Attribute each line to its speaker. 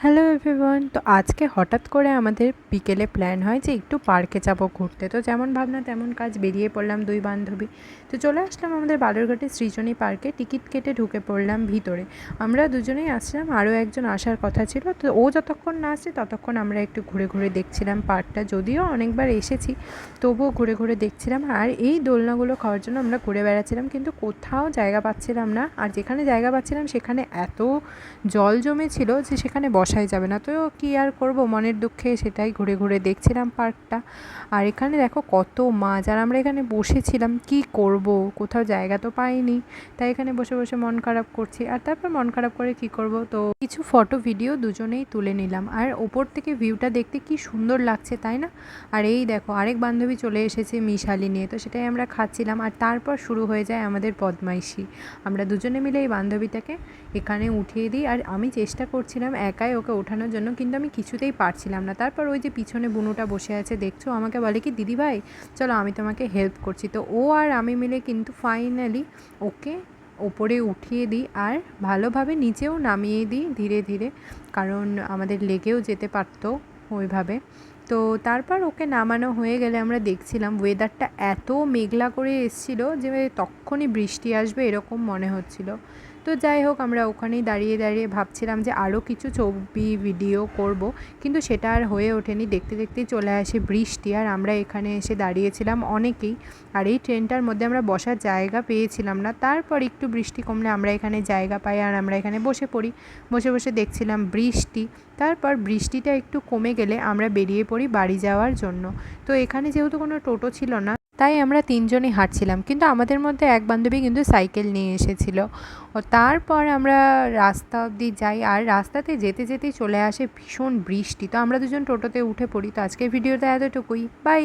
Speaker 1: Hello everyone. তো আজকে হঠাৎ করে আমাদের বিকেলে প্ল্যান হয় যে একটু পার্কে যাব ঘুরতে। তো যেমন ভাবনা তেমন কাজ, বেরিয়ে পড়লাম দুই বান্ধবী। তো চলে আসলাম আমাদের বালুরঘাটের সৃজনী পার্কে, টিকিট কেটে ঢুকে পড়লাম ভিতরে। আমরা দুজনেই আসলাম, আরও একজন আসার কথা ছিল। তো ও যতক্ষণ না আসছে ততক্ষণ আমরা একটু ঘুরে ঘুরে দেখছিলাম পার্কটা। যদিও অনেকবার এসেছি, তবুও ঘুরে ঘুরে দেখছিলাম। আর এই দোলনাগুলো খাওয়ার জন্য আমরা ঘুরে বেড়াচ্ছিলাম, কিন্তু কোথাও জায়গা পাচ্ছিলাম না। আর যেখানে জায়গা পাচ্ছিলাম সেখানে এত জল জমেছিল যে সেখানে বসাই যাবে না। তো কী আর করব, মনের দুঃখে সেটাই ঘুরে ঘুরে দেখছিলাম পার্কটা। আর এখানে দেখো কত মাছ, আর আমরা এখানে বসেছিলাম কি করব, কোথাও জায়গা তো পাইনি, তাই এখানে বসে বসে মন খারাপ করছি। আর তারপর মন খারাপ করে কি করব, তো কিছু ফটো ভিডিও দুজনেই তুলে নিলাম। আর ওপর থেকে ভিউটা দেখতে কি সুন্দর লাগছে, তাই না? আর এই দেখো আরেক বান্ধবী চলে এসেছে মিশালি নিয়ে, তো সেটাই আমরা খাচ্ছিলাম। আর তারপর শুরু হয়ে যায় আমাদের বদমাইশি। আমরা দুজনে মিলে এই বান্ধবীটাকে এখানে উঠিয়ে দিই, আর আমি চেষ্টা করছিলাম একাই ওকে ওঠানোর জন্য, কিন্তু আমি কিছুতেই পারছিলাম না। তারপর ওই যে পিছনে বুনুটা বসে আছে দেখছো, আমাকে বলে কি, দিদিভাই চলো আমি তোমাকে হেল্প করছি। তো ও আর আমি মিলে কিন্তু ফাইনালি ওকে ওপরে উঠিয়ে দিই, আর ভালোভাবে নিচেও নামিয়ে দিই ধীরে ধীরে, কারণ আমাদের লেগেও যেতে পারতো ওইভাবে। তো তারপর ওকে নামানো হয়ে গেলে আমরা দেখছিলাম ওয়েদারটা এত মেঘলা করে এসেছিলো যে তখনই বৃষ্টি আসবে এরকম মনে হচ্ছিল। তো যাই হোক, আমরা ওখানেই দাঁড়িয়ে দাঁড়িয়ে ভাবছিলাম যে আরও কিছু ছবি ভিডিও করব, কিন্তু সেটা আর হয়ে ওঠেনি। দেখতে দেখতেই চলে আসে বৃষ্টি, আর আমরা এখানে এসে দাঁড়িয়েছিলাম অনেকেই। আর এই ট্রেনটার মধ্যে আমরা বসার জায়গা পেয়েছিলাম না। তারপর একটু বৃষ্টি কমলে আমরা এখানে জায়গা পাই, আর আমরা এখানে বসে পড়ি। বসে বসে দেখছিলাম বৃষ্টি। তারপর বৃষ্টিটা একটু কমে গেলে আমরা বেরিয়ে পড়ি বাড়ি যাওয়ার জন্য। তো এখানে যেহেতু কোনো টোটো ছিল না, তাই আমরা তিনজনই হাঁটছিলাম, কিন্তু আমাদের মধ্যে এক বান্ধবী কিন্তু সাইকেল নিয়ে এসেছিল। ও তারপর আমরা রাস্তা অবধি যাই, আর রাস্তাতে যেতে যেতেই চলে আসে ভীষণ বৃষ্টি। তো আমরা দুজন টোটোতে উঠে পড়ি। তো আজকের ভিডিওটা এতটুকুই, বাই।